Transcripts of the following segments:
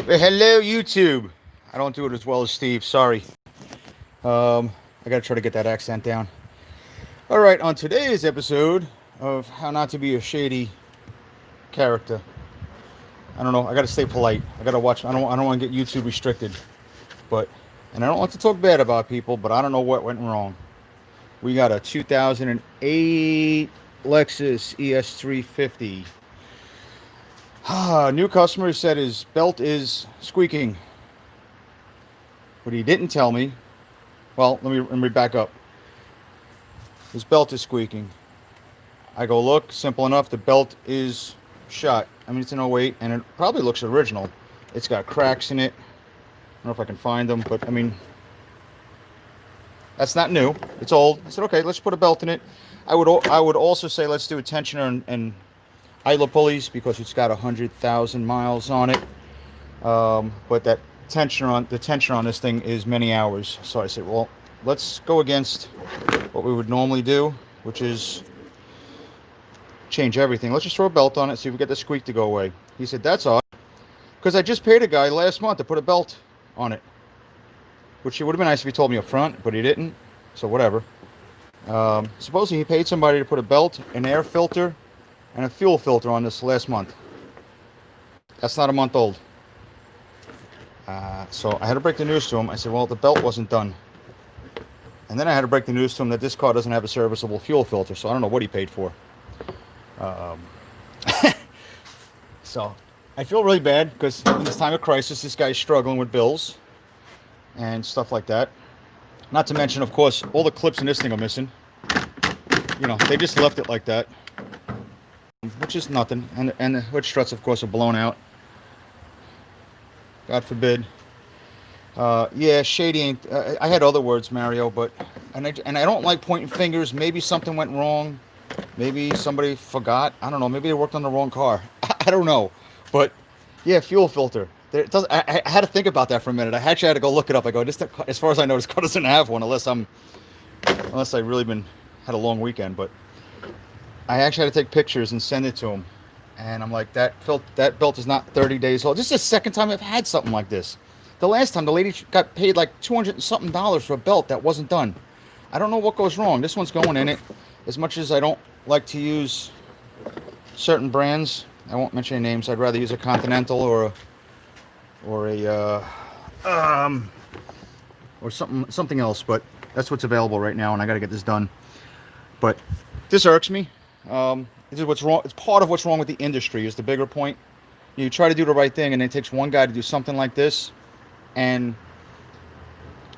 Well, hello, YouTube. I don't do it as well as Steve. Sorry. I gotta try to get that accent down. All right, on today's episode of how not to be a shady character. I don't know. I gotta stay polite. I gotta watch. I don't want to get YouTube restricted. But, and I don't want to talk bad about people. But I don't know what went wrong. We got a 2008 Lexus ES350. New customer said his belt is squeaking. What he didn't tell me, well, let me back up. His belt is squeaking. I go look, simple enough, the belt is shot. I mean, it's an '08, and it probably looks original. It's got cracks in it. I don't know if I can find them, but I mean, that's not new. It's old. I said, okay, let's put a belt in it. I would also say let's do a tensioner and idler pulleys because it's got 100,000 miles on it. But the tensioner on this thing is many hours. So I said, well, let's go against what we would normally do, which is change everything. Let's just throw a belt on it, see if we get the squeak to go away. He said, that's odd, because I just paid a guy last month to put a belt on it, which it would have been nice if he told me up front, but he didn't, so whatever. Supposedly he paid somebody to put a belt, an air filter, and a fuel filter on this last month. That's not a month old. So I had to break the news to him. I said, well, the belt wasn't done. And then I had to break the news to him that this car doesn't have a serviceable fuel filter, so I don't know what he paid for. So I feel really bad because in this time of crisis, this guy's struggling with bills and stuff like that. Not to mention, of course, all the clips in this thing are missing. You know, they just left it like that, which is nothing. And the hood struts, of course, are blown out. God forbid. Yeah, Shady ain't. I had other words, Mario, but and I don't like pointing fingers. Maybe something went wrong. Maybe somebody forgot. I don't know. Maybe they worked on the wrong car. I don't know. But yeah, fuel filter. I had to think about that for a minute. I actually had to go look it up. I go, this, as far as I know, this car doesn't have one unless I really had a long weekend. But I actually had to take pictures and send it to him. And I'm like, that belt is not 30 days old. This is the second time I've had something like this. The last time, the lady got paid like $200 and something for a belt that wasn't done. I don't know what goes wrong. This one's going in it. As much as I don't like to use certain brands, I won't mention any names. I'd rather use a Continental or something else. But that's what's available right now, and I got to get this done. But this irks me. This is what's wrong. It's part of what's wrong with the industry. Is the bigger point. You try to do the right thing, and it takes one guy to do something like this, and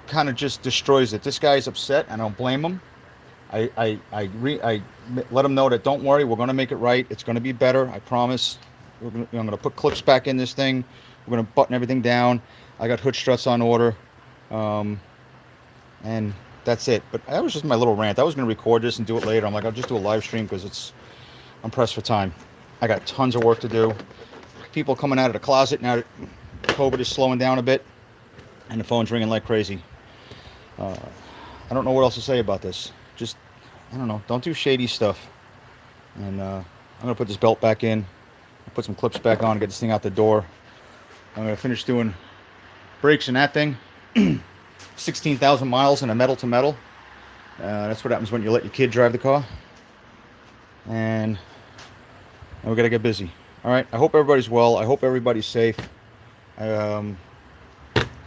kind of just destroys it. This guy is upset, and I don't blame him. I let him know that don't worry, we're going to make it right. It's going to be better. I promise. I'm going to put clips back in this thing. We're going to button everything down. I got hood struts on order, and that's it. But that was just my little rant. I was going to record this and do it later. I'm like, I'll just do a live stream because I'm pressed for time. I got tons of work to do. People coming out of the closet now that COVID is slowing down a bit, and the phone's ringing like crazy. I don't know what else to say about this. Just, I don't know. Don't do shady stuff. And I'm going to put this belt back in. I'll put some clips back on and get this thing out the door. I'm going to finish doing brakes in that thing. 16,000 miles in a metal to metal. That's what happens when you let your kid drive the car. And we got to get busy. All right. I hope everybody's well. I hope everybody's safe. Can't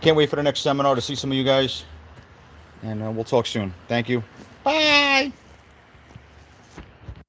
wait for the next seminar to see some of you guys. And we'll talk soon. Thank you. Bye.